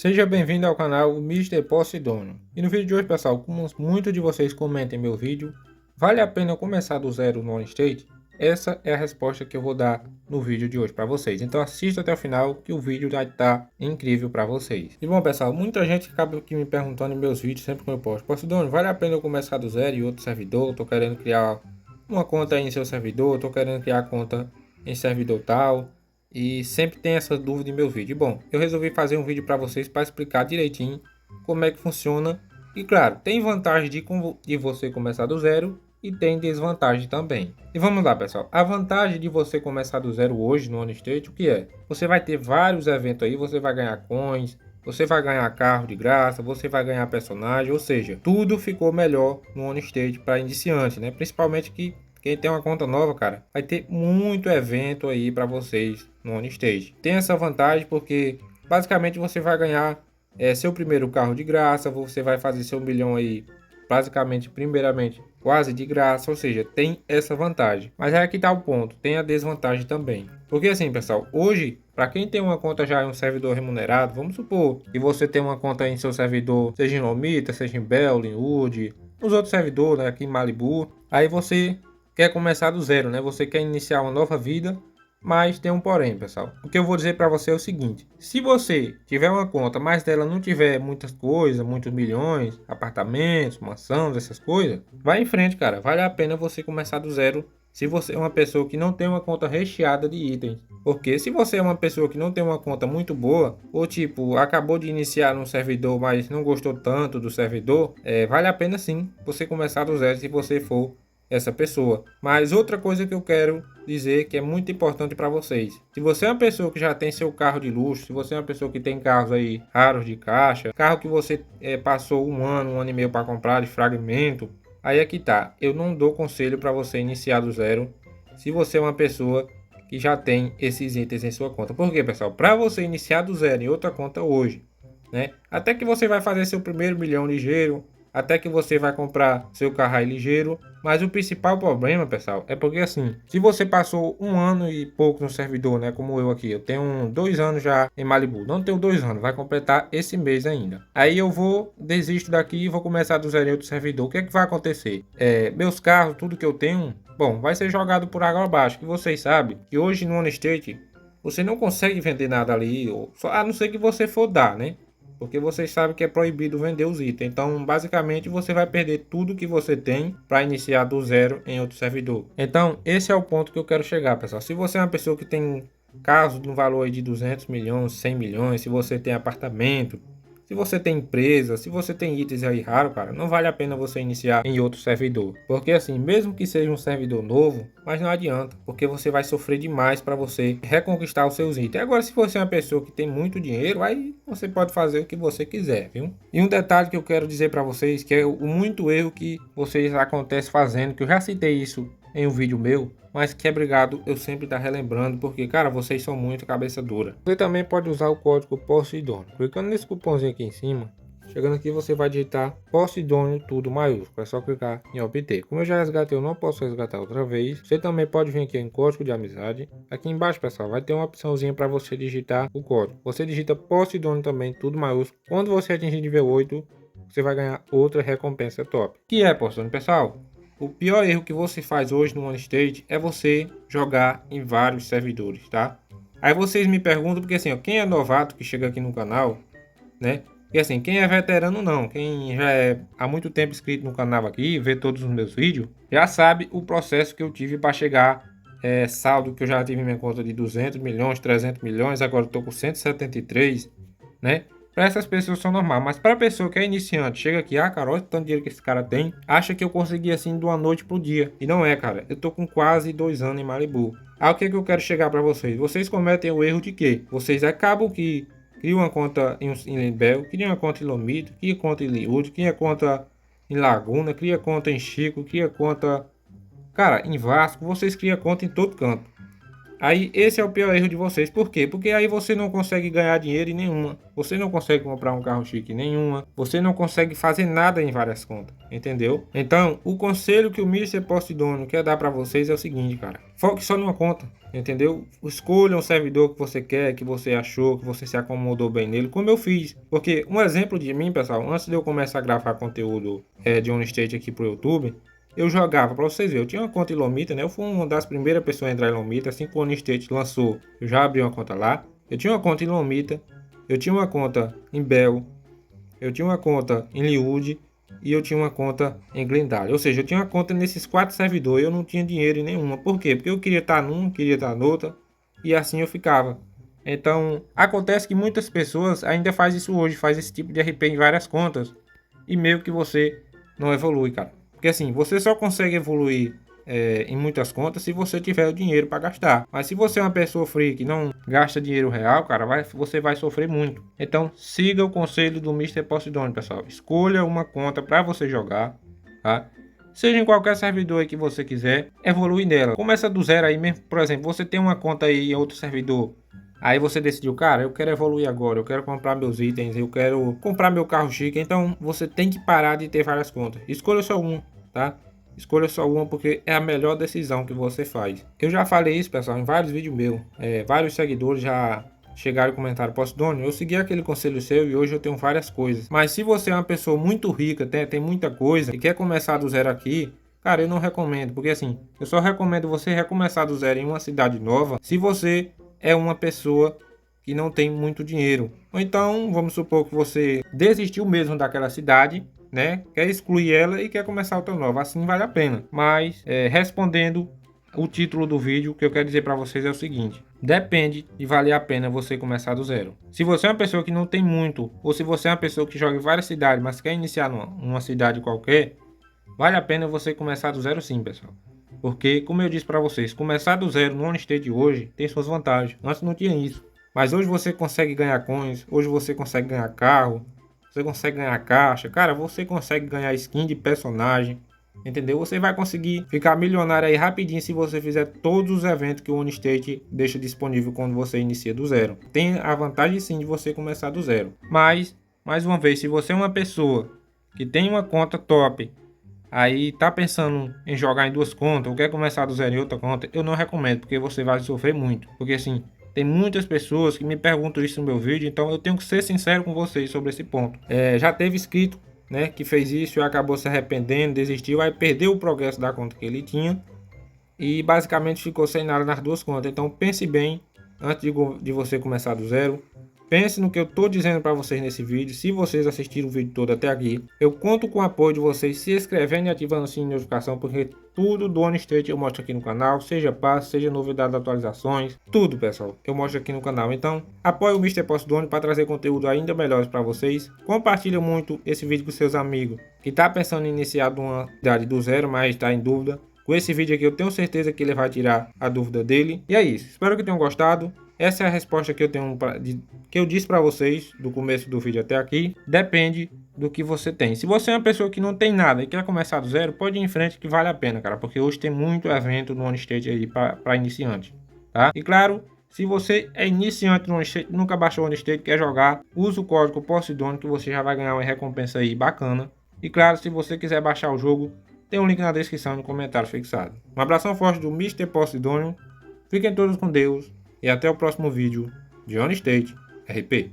Seja bem-vindo ao canal Mister Posidônio. E no vídeo de hoje, pessoal, como muitos de vocês comentam em meu vídeo, vale a pena eu começar do zero no OnState? Essa é a resposta que eu vou dar no vídeo de hoje para vocês. Então assista até o final que o vídeo vai estar incrível para vocês. E bom, pessoal, muita gente acaba aqui me perguntando em meus vídeos, sempre que eu posto: Posidônio, vale a pena eu começar do zero em outro servidor? Tô querendo criar uma conta aí em seu servidor, tô querendo criar conta em servidor tal. E sempre tem essa dúvida em meu vídeo. Bom, eu resolvi fazer um vídeo para vocês para explicar direitinho como é que funciona. E claro, tem vantagem de você começar do zero e tem desvantagem também. E vamos lá, pessoal. A vantagem de você começar do zero hoje no OnState, o que é? Você vai ter vários eventos aí, você vai ganhar coins, você vai ganhar carro de graça, você vai ganhar personagem, ou seja, tudo ficou melhor no OnState para iniciante, né? Principalmente que quem tem uma conta nova, cara, vai ter muito evento aí para vocês no OnStage. Tem essa vantagem porque basicamente você vai ganhar seu primeiro carro de graça, você vai fazer seu milhão aí basicamente, primeiramente, quase de graça, ou seja, tem essa vantagem. Mas é aqui tá o ponto, tem a desvantagem também. Porque assim, pessoal, hoje, para quem tem uma conta já em um servidor remunerado, vamos supor que você tem uma conta em seu servidor, seja em Lomita, seja em Bell, em Wood, nos outros servidores, né, aqui em Malibu, aí você quer começar do zero, né? Você quer iniciar uma nova vida, mas tem um porém, pessoal. O que eu vou dizer para você é o seguinte: se você tiver uma conta, mas dela não tiver muitas coisas, muitos milhões, apartamentos, mansões, essas coisas, vai em frente, cara. Vale a pena você começar do zero se você é uma pessoa que não tem uma conta recheada de itens. Porque se você é uma pessoa que não tem uma conta muito boa, ou tipo, acabou de iniciar um servidor, mas não gostou tanto do servidor, vale a pena sim você começar do zero se você for essa pessoa. Mas outra coisa que eu quero dizer que é muito importante para vocês: se você é uma pessoa que já tem seu carro de luxo, se você é uma pessoa que tem carros aí raros de caixa, carro que você passou um ano e meio para comprar de fragmento, aí é que tá. Eu não dou conselho para você iniciar do zero se você é uma pessoa que já tem esses itens em sua conta. Por quê, pessoal? Para você iniciar do zero em outra conta hoje, né? Até que você vai fazer seu primeiro milhão ligeiro, até que você vai comprar seu carro aí ligeiro. Mas o principal problema, pessoal, é porque assim, se você passou um ano e pouco no servidor, né, como eu aqui, eu tenho 2 anos já em Malibu, não tenho 2 anos, vai completar esse mês ainda. Aí eu desisto daqui e vou começar do zero em outro servidor. O que é que vai acontecer? Meus carros, tudo que eu tenho, bom, vai ser jogado por água abaixo. Que vocês sabem que hoje no OnState você não consegue vender nada ali, a não ser que você for dar, né? Porque vocês sabem que é proibido vender os itens. Então, basicamente, você vai perder tudo que você tem para iniciar do zero em outro servidor. Então, esse é o ponto que eu quero chegar, pessoal. Se você é uma pessoa que tem casos no valor aí de 200 milhões, 100 milhões, se você tem apartamento, se você tem empresa, se você tem itens aí raros, cara, não vale a pena você iniciar em outro servidor. Porque assim, mesmo que seja um servidor novo, mas não adianta, porque você vai sofrer demais para você reconquistar os seus itens. Agora, se você é uma pessoa que tem muito dinheiro, aí você pode fazer o que você quiser, viu? E um detalhe que eu quero dizer para vocês, que é o muito erro que vocês acontecem fazendo, que eu já citei isso em um vídeo meu, mas que é obrigado eu sempre estar relembrando, porque cara, vocês são muito cabeça dura. Você também pode usar o código Posidônio, clicando nesse cupomzinho aqui em cima. Chegando aqui você vai digitar Posidônio tudo maiúsculo, é só clicar em obter. Como eu já resgatei, eu não posso resgatar outra vez. Você também pode vir aqui em código de amizade. Aqui embaixo, pessoal, vai ter uma opçãozinha para você digitar o código. Você digita Posidônio também tudo maiúsculo. Quando você atingir nível 8, você vai ganhar outra recompensa top. Que é, Posidônio, pessoal? O pior erro que você faz hoje no OnState é você jogar em vários servidores, tá? Aí vocês me perguntam, porque assim, ó, quem é novato que chega aqui no canal, né? E assim, quem é veterano não, quem já é há muito tempo inscrito no canal aqui, vê todos os meus vídeos, já sabe o processo que eu tive para chegar, saldo que eu já tive em minha conta de 200 milhões, 300 milhões, agora eu tô com 173, né? Para essas pessoas são normal, mas para a pessoa que é iniciante, chega aqui, cara, olha o tanto de dinheiro que esse cara tem, acha que eu consegui assim de uma noite pro dia. E não é, cara. Eu tô com quase 2 anos em Malibu. O que eu quero chegar para vocês? Vocês cometem o erro de que vocês acabam que criam uma conta em Bell, criam uma conta em Lomito, cria conta em Liud, cria conta em Laguna, cria conta em Chico, cria conta, cara, em Vasco, vocês criam conta em todo canto. Aí esse é o pior erro de vocês. Por quê? Porque aí você não consegue ganhar dinheiro em nenhuma. Você não consegue comprar um carro chique em nenhuma. Você não consegue fazer nada em várias contas. Entendeu? Então, o conselho que o Mr. Posidônio quer dar para vocês é o seguinte, cara. Foque só numa conta. Entendeu? Escolha um servidor que você quer, que você achou, que você se acomodou bem nele, como eu fiz. Porque um exemplo de mim, pessoal, antes de eu começar a gravar conteúdo de OnlyState aqui pro YouTube, eu jogava, pra vocês verem, eu tinha uma conta em Lomita, né? Eu fui uma das primeiras pessoas a entrar em Lomita, assim que o OnlyState lançou, eu já abri uma conta lá. Eu tinha uma conta em Lomita, eu tinha uma conta em Bell, eu tinha uma conta em Liud e eu tinha uma conta em Glendale. Ou seja, eu tinha uma conta nesses 4 servidores e eu não tinha dinheiro em nenhuma. Por quê? Porque eu queria estar num, queria estar noutra e assim eu ficava. Então, acontece que muitas pessoas ainda fazem isso hoje, faz esse tipo de RP em várias contas e meio que você não evolui, cara. Porque assim, você só consegue evoluir em muitas contas se você tiver o dinheiro para gastar. Mas se você é uma pessoa free que não gasta dinheiro real, cara, você vai sofrer muito. Então siga o conselho do Mr. Posidônio, pessoal. Escolha uma conta para você jogar, tá? Seja em qualquer servidor aí que você quiser, evolui nela. Começa do zero aí mesmo. Por exemplo, você tem uma conta aí em outro servidor. Aí você decidiu, cara, eu quero evoluir agora, eu quero comprar meus itens, eu quero comprar meu carro chique. Então você tem que parar de ter várias contas. Escolha só uma, tá? Escolha só uma porque é a melhor decisão que você faz. Eu já falei isso, pessoal, em vários vídeos meus. Vários seguidores já chegaram e comentaram: Posidônio, eu segui aquele conselho seu e hoje eu tenho várias coisas. Mas se você é uma pessoa muito rica, tem muita coisa e quer começar do zero aqui, cara, eu não recomendo. Porque assim, eu só recomendo você recomeçar do zero em uma cidade nova se você é uma pessoa que não tem muito dinheiro. Ou então, vamos supor que você desistiu mesmo daquela cidade, né? Quer excluir ela e quer começar outra nova. Assim vale a pena. Mas, respondendo o título do vídeo, o que eu quero dizer para vocês é o seguinte: depende de valer a pena você começar do zero. Se você é uma pessoa que não tem muito, ou se você é uma pessoa que joga em várias cidades, mas quer iniciar numa cidade qualquer, vale a pena você começar do zero sim, pessoal. Porque, como eu disse para vocês, começar do zero no OnlyState hoje tem suas vantagens. Antes não tinha isso. Mas hoje você consegue ganhar coins, hoje você consegue ganhar carro, você consegue ganhar caixa, cara, você consegue ganhar skin de personagem, entendeu? Você vai conseguir ficar milionário aí rapidinho se você fizer todos os eventos que o OnlyState deixa disponível quando você inicia do zero. Tem a vantagem sim de você começar do zero. Mas, mais uma vez, se você é uma pessoa que tem uma conta top, aí tá pensando em jogar em 2 contas ou quer começar do zero em outra conta, eu não recomendo, porque você vai sofrer muito. Porque assim, tem muitas pessoas que me perguntam isso no meu vídeo, então eu tenho que ser sincero com vocês sobre esse ponto. Já teve inscrito, né, que fez isso e acabou se arrependendo, desistiu, aí perdeu o progresso da conta que ele tinha e basicamente ficou sem nada nas 2 contas. Então pense bem antes de você começar do zero. Pense no que eu estou dizendo para vocês nesse vídeo. Se vocês assistiram o vídeo todo até aqui, eu conto com o apoio de vocês se inscrevendo e ativando o sininho de notificação, porque tudo do OnlyState eu mostro aqui no canal, seja passo, seja novidade, atualizações, tudo, pessoal, eu mostro aqui no canal. Então, apoie o Mr. Posidônio para trazer conteúdo ainda melhores para vocês. Compartilhe muito esse vídeo com seus amigos que está pensando em iniciar uma cidade do zero, mas está em dúvida. Com esse vídeo aqui eu tenho certeza que ele vai tirar a dúvida dele. E é isso, espero que tenham gostado. Essa é a resposta que eu tenho que eu disse para vocês do começo do vídeo até aqui. Depende do que você tem. Se você é uma pessoa que não tem nada e quer começar do zero, pode ir em frente que vale a pena, cara. Porque hoje tem muito evento no OnlyState aí para iniciante, tá? E claro, se você é iniciante no OnlyState, nunca baixou o OnlyState, quer jogar, usa o código Posidônio que você já vai ganhar uma recompensa aí bacana. E claro, se você quiser baixar o jogo, tem um link na descrição e no comentário fixado. Um abração forte do Mr. Posidônio. Fiquem todos com Deus. E até o próximo vídeo de OnlyState RP.